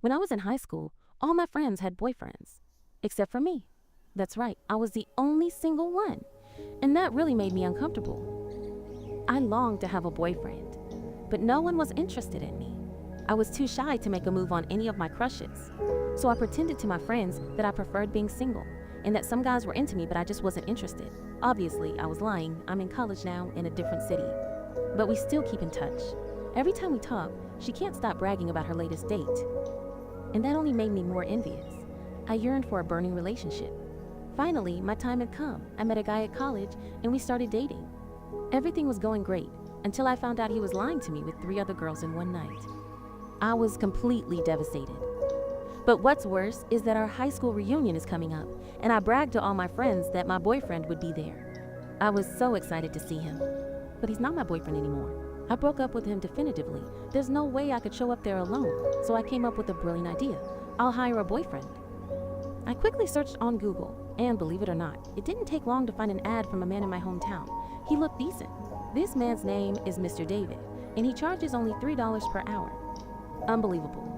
When I was in high school, all my friends had boyfriends. Except for me. That's right, I was the only single one. And that really made me uncomfortable. I longed to have a boyfriend, but no one was interested in me. I was too shy to make a move on any of my crushes. So I pretended to my friends that I preferred being single, and that some guys were into me but I just wasn't interested. Obviously, I was lying. I'm in college now in a different city. But we still keep in touch. Every time we talk, she can't stop bragging about her latest date. And that only made me more envious. I yearned for a burning relationship. Finally, my time had come. I met a guy at college and we started dating. Everything was going great until I found out he was lying to me with 3 other girls in one night. I was completely devastated. But what's worse is that our high school reunion is coming up, and I bragged to all my friends that my boyfriend would be there. I was so excited to see him. But he's not my boyfriend anymore. I broke up with him definitively. There's no way I could show up there alone, so I came up with a brilliant idea. I'll hire a boyfriend. I quickly searched on Google, and believe it or not, it didn't take long to find an ad from a man in my hometown. He looked decent. This man's name is Mr. David, and he charges only $3 per hour. Unbelievable.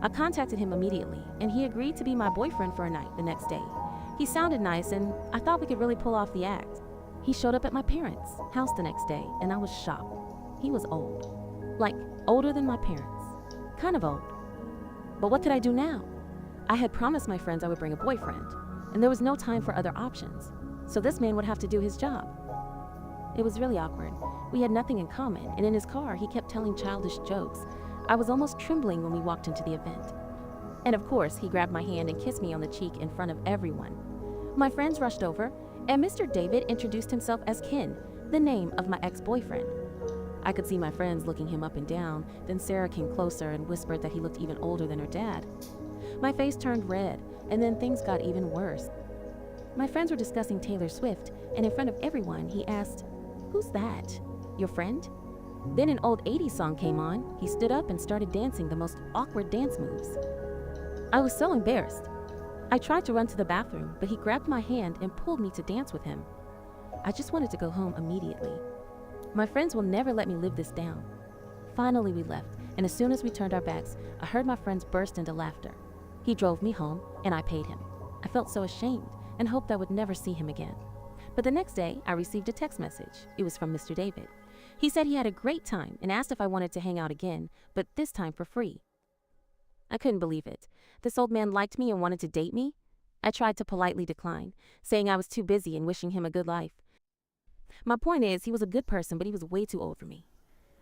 I contacted him immediately, and he agreed to be my boyfriend for a night the next day. He sounded nice, and I thought we could really pull off the act. He showed up at my parents' house the next day, and I was shocked. He was old. Like, older than my parents. Kind of old. But what could I do now? I had promised my friends I would bring a boyfriend, and there was no time for other options, so this man would have to do his job. It was really awkward. We had nothing in common, and in his car, he kept telling childish jokes. I was almost trembling when we walked into the event. And of course, he grabbed my hand and kissed me on the cheek in front of everyone. My friends rushed over, and Mr. David introduced himself as Ken, the name of my ex-boyfriend. I could see my friends looking him up and down, then Sarah came closer and whispered that he looked even older than her dad. My face turned red, and then things got even worse. My friends were discussing Taylor Swift, and in front of everyone, he asked, "Who's that? Your friend?" Then an old 80s song came on. He stood up and started dancing the most awkward dance moves. I was so embarrassed. I tried to run to the bathroom, but he grabbed my hand and pulled me to dance with him. I just wanted to go home immediately. My friends will never let me live this down. Finally, we left, and as soon as we turned our backs, I heard my friends burst into laughter. He drove me home, and I paid him. I felt so ashamed and hoped I would never see him again. But the next day, I received a text message. It was from Mr. David. He said he had a great time and asked if I wanted to hang out again, but this time for free. I couldn't believe it. This old man liked me and wanted to date me? I tried to politely decline, saying I was too busy and wishing him a good life. My point is, he was a good person, but he was way too old for me.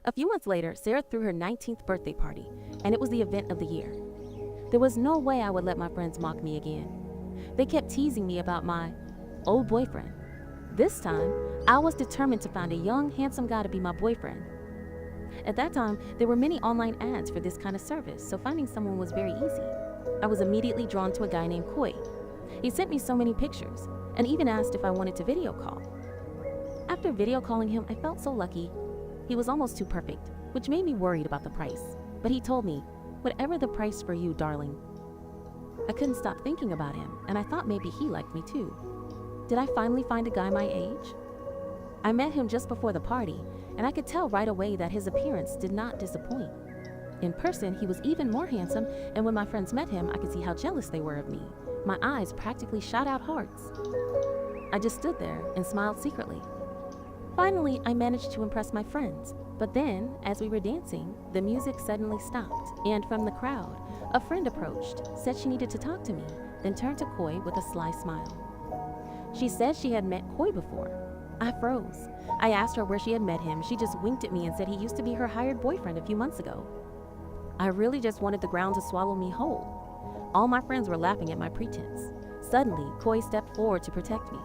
A few months later, Sarah threw her 19th birthday party, and it was the event of the year. There was no way I would let my friends mock me again. They kept teasing me about my old boyfriend. This time, I was determined to find a young, handsome guy to be my boyfriend. At that time, there were many online ads for this kind of service, so finding someone was very easy. I was immediately drawn to a guy named Koi. He sent me so many pictures, and even asked if I wanted to video call. After video calling him, I felt so lucky. He was almost too perfect, which made me worried about the price. But he told me, "Whatever the price for you, darling." I couldn't stop thinking about him, and I thought maybe he liked me too. Did I finally find a guy my age? I met him just before the party, and I could tell right away that his appearance did not disappoint. In person, he was even more handsome, and when my friends met him, I could see how jealous they were of me. My eyes practically shot out hearts. I just stood there and smiled secretly. Finally, I managed to impress my friends. But then, as we were dancing, the music suddenly stopped, and from the crowd, a friend approached, said she needed to talk to me, then turned to Koi with a sly smile. She said she had met Koi before. I froze. I asked her where she had met him. She just winked at me and said he used to be her hired boyfriend a few months ago. I really just wanted the ground to swallow me whole. All my friends were laughing at my pretense. Suddenly, Koi stepped forward to protect me.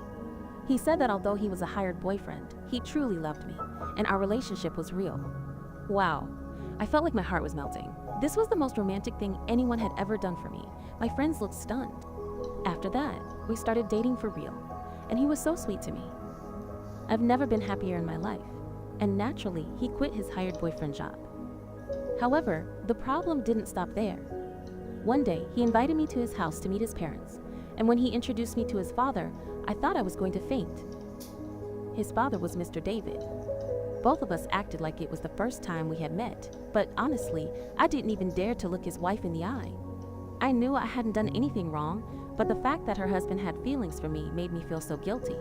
He said that although he was a hired boyfriend, he truly loved me, and our relationship was real. Wow, I felt like my heart was melting. This was the most romantic thing anyone had ever done for me. My friends looked stunned. After that, we started dating for real, and he was so sweet to me. I've never been happier in my life, and naturally, he quit his hired boyfriend job. However, the problem didn't stop there. One day, he invited me to his house to meet his parents, and when he introduced me to his father, I thought I was going to faint. His father was Mr. David. Both of us acted like it was the first time we had met, but honestly, I didn't even dare to look his wife in the eye. I knew I hadn't done anything wrong, but the fact that her husband had feelings for me made me feel so guilty.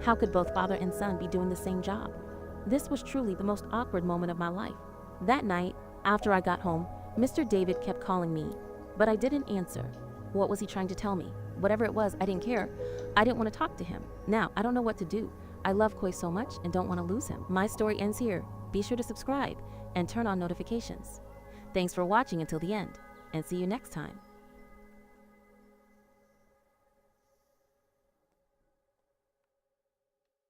How could both father and son be doing the same job? This was truly the most awkward moment of my life. That night, after I got home, Mr. David kept calling me, but I didn't answer. What was he trying to tell me? Whatever it was, I didn't care. I didn't want to talk to him. Now, I don't know what to do. I love Koi so much and don't want to lose him. My story ends here. Be sure to subscribe and turn on notifications. Thanks for watching until the end, and see you next time.